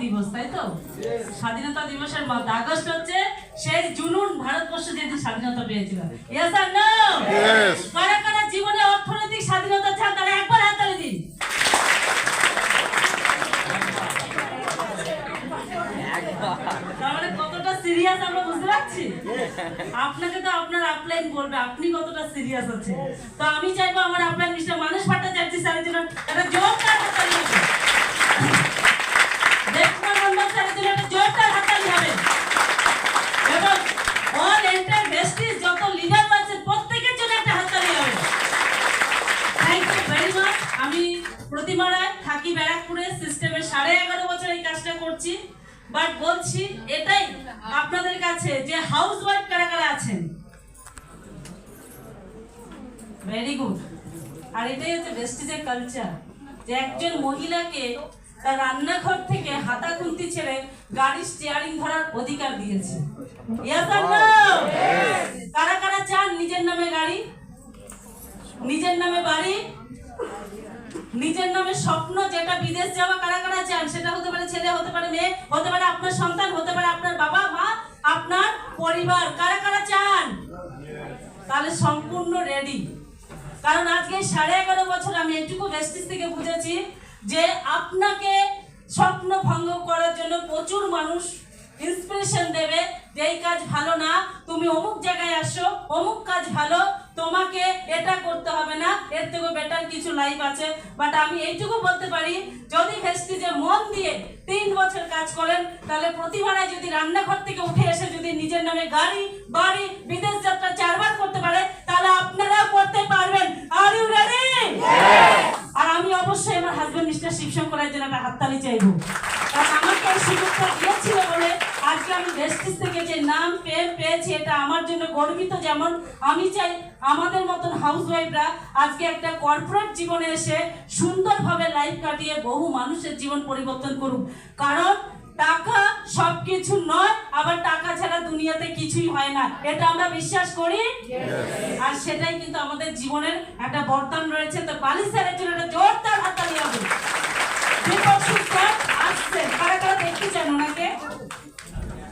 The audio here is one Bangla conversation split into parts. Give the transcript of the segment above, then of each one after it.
দিবস, তাই তো? স্বাধীনতা দিবসের মত আগস্ট হচ্ছে সেই জুনুন ভারতবর্ষ যেদিন স্বাধীনতা পেয়েছিল। ইয়েস আর নো? কারা কারা জীবনে অর্থনৈতিক স্বাধীনতা চান তারা একবার হাততালি দিন। তাহলে কতটা সিরিয়াস আমরা বুঝতে পারছি। আপনাকে তো আপনার আপলাইন বলবে আপনি কতটা সিরিয়াস আছেন। তো আমি চাইবো আমার আপলাইন মিস্টার মানুষ ভট্টাচার্য স্যারের জন্য একটা জোরদার হাততালি হবে। দেবকুমার মন্ডল স্যারের জন্য একটা জোরদার হাততালি হবে। এবং অল এন্টার ভেস্টিজ যত লিডার আছেন প্রত্যেকের জন্য একটা হাততালি হবে। Thank you very much. আমি প্রতিমা রায়, থাকি ব্যারাকপুরে, সিস্টেমে 11.5 বছর এই কাজটা করছি। বাট বলছি এটাই আপনাদের কাছে যে হাউস ওয়াইফ কারা কারা আছেন, ভেরি গুড। আর এটাই হচ্ছে ভেস্টিজের কালচার, যে একজন মহিলাকে তার রান্নাঘর থেকে হাতা খুন্তি ছেড়ে গাড়ির স্টিয়ারিং ধরার অধিকার দিয়েছে। ইয়েস আর নো? কারা কারা চান নিজের নামে গাড়ি, নিজের নামে বাড়ি, নিজের নামে স্বপ্ন যেটা বিদেশ যাওয়া? কারা কারা চান? সেটা হতে পারে ছেলে, হতে পারে মেয়ে, হতে পারে আপনার সন্তান, হতে পারে আপনার বাবা মা, আপনার পরিবার। কারা কারা চান? তাহলে সম্পূর্ণ রেডি। কারণ আজকে 11.5 বছর আমি এটুকু ভেস্টিজ থেকে বুঝেছি যে আপনাকে স্বপ্ন ভঙ্গ করার জন্য প্রচুর মানুষ ইন্সপিরেশন দেবে যে এই কাজ ভালো না, তুমি অমুক জায়গায় আসো, অমুক কাজ ভালো, তোমাকে এটা করতে হবে না, এর থেকে বেটার কিছু লাইফ আছে। বাট আমি এইটুকু বলতে পারি যদি ভেস্টিজে মন দিয়ে 3 বছর কাজ করেন তাহলে প্রতিবারে যদি রান্নাঘর থেকে উঠে এসে যদি নিজের নামে গাড়ি, বাড়ি, বিদেশ যাত্রা 4 বার করতে পারে তাহলে আপনারাও করতে পারবেন। Are you ready? আর আমি অবশ্যই আমার হাজবেন্ড মিস্টার শিবশঙ্করের জন্য একটা হাততালি চাইবো, কারণ আমাকে এই সুযোগটা দিয়েছিল বলে আজকে আমি ভেস্টিজ থেকে যে নাম পেয়েছি এটা আমার জন্য গর্বিত। যেমন আমি চাই আমাদের মতন হাউস ওয়াইফরা আজকে একটা কর্পোরেট জীবনে এসে সুন্দরভাবে লাইফ কাটিয়ে বহু মানুষের জীবন পরিবর্তন করুক। কারণ টাকা সবকিছু নয়, আবার টাকা ছাড়া দুনিয়াতে কিছুই হয় না, এটা আমরা বিশ্বাস করি। আর সেটাই কিন্তু আমাদের জীবনের একটা বরদান রয়েছে। তো বালি স্যারের জন্য একটা জোরদার হাততালি হবে। কারা কারা দেখতে চান ওনাকে?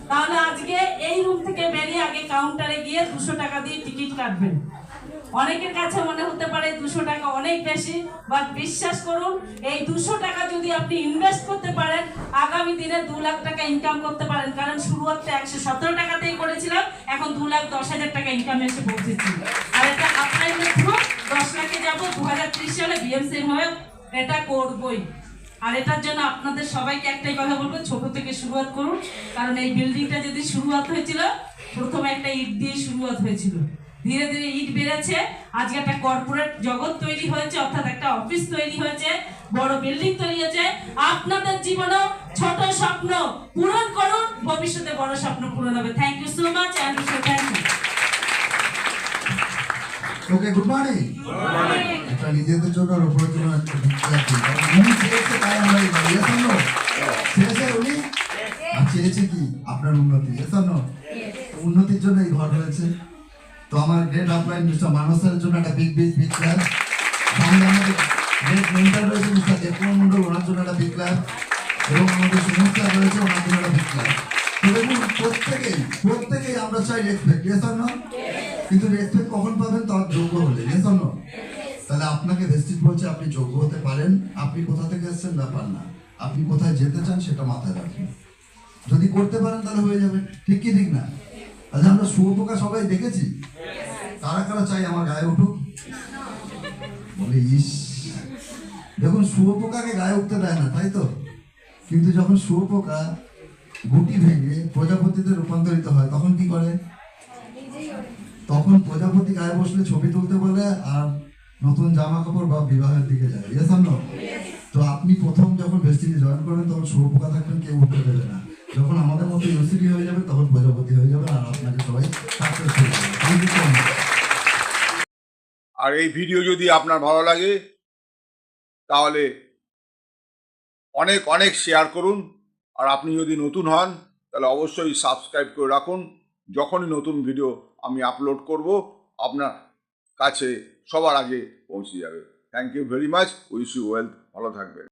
তাহলে আজকে এই রুম থেকে বেরিয়ে আগে কাউন্টারে গিয়ে 200 টাকা দিয়ে টিকিট কাটবেন। অনেকের কাছে মনে হতে পারে 200 টাকা অনেক বেশি, বাট বিশ্বাস করুন এই 200 টাকা যদি আপনি ইনভেস্ট করতে পারেন আগামী দিনে 2 লাখ টাকা ইনকাম করতে পারেন। কারণ শুরুতে 117 টাকাতেই করেছিলাম, এখন 2,10,000 টাকা ইনকামে এসে পৌঁছেছি। আর এটা আপনার 10 লাখে যাবো 2030 সালে বিএমসি হয়ে এটা করবই। আর এটার জন্য আপনাদের সবাইকে একটাই কথা বলবো, ছোট থেকে শুরুয়াত করুন। কারণ এই বিল্ডিংটা যদি শুরুয়াত হয়েছিল প্রথমে একটা ইট দিয়ে শুরুয়াত হয়েছিল, ধীরে ধীরে ইট বেড়েছে, আজকে একটা কর্পোরেট জগৎ তৈরি হয়েছে, অর্থাৎ একটা অফিস তৈরি হয়েছে, বড় বিল্ডিং তৈরি হয়েছে। আপনাদের জীবনেও ছোট স্বপ্ন পূরণ করুন, ভবিষ্যতে বড় স্বপ্ন পূরণ হবে। Thank you so much and thank you. Okay, good morning. এটা নিজেদের জন্য আর উপরের জন্য উনি চেয়েছে তাই আমরা চেয়েছে, উনি চেয়েছে কি আপনার উন্নতি, উন্নতির জন্য এই ঘর হয়েছে। তো আমার গ্রেট আপলাইন মিস্টার মানসের জন্য একটা বিগ ক্লাস। সঙ্গে আমাদের গ্রেট মেন্টর রয়েছে মিস্টার দেবকুমার মন্ডল, ওনার জন্য একটা বিগ ক্লাস। এবং আমাদের সুমন স্যার রয়েছে, ওনার জন্য একটা বিগ ক্লাস। তো দেখুন প্রত্যেকেই আমরা চাই রেসপেক্ট, ইয়েস অর নো? কিন্তু রেসপেক্ট কখন পাবেন? তার যোগ্য হলে, ইয়েস অর নো? তাহলে আপনাকে ভেস্টিজ বলছে আপনি যোগ্য হতে পারেন। আপনি কোথা থেকে এসেছেন ব্যাপার না, আপনি কোথায় যেতে চান সেটা মাথায় রাখবেন। যদি করতে পারেন তাহলে হয়ে যাবে, ঠিক কি ঠিক না? আচ্ছা, আমরা শুয়োপোকা সবাই দেখেছি, কারা কারা চাই আমার গায়ে উঠুক? বলে ইস, দেখুন শুয়োপোকাকে গায়ে উঠতে দেয় না, তাই তো? কিন্তু যখন শুয়োপোকা গুটি ভেঙে প্রজাপতিতে রূপান্তরিত হয় তখন কি করে? তখন প্রজাপতি গায়ে বসলে ছবি তুলতে বলে আর নতুন জামা কাপড় বা বিবাহের দিকে যায়, ইয়েস অর নো? তো আপনি প্রথম যখন ভেস্টিজে জয়েন করবেন তখন শুয়োপোকা থাকবেন, কেউ উঠতে দেবে না। যখন আমাদের মতো ইউসিডি হয়ে যাবে তখন প্রজাপতি হয়ে যাবে, আর আপনাকে সবাই সাকসেস হয়ে যাবে। আর এই ভিডিও যদি আপনার ভালো লাগে তাহলে অনেক অনেক শেয়ার করুন। আর আপনি যদি নতুন হন তাহলে অবশ্যই সাবস্ক্রাইব করে রাখুন। যখনই নতুন ভিডিও আমি আপলোড করব আপনার কাছে সবার আগে পৌঁছে যাবে। Thank you very much, wish you wealth, ভালো থাকবেন।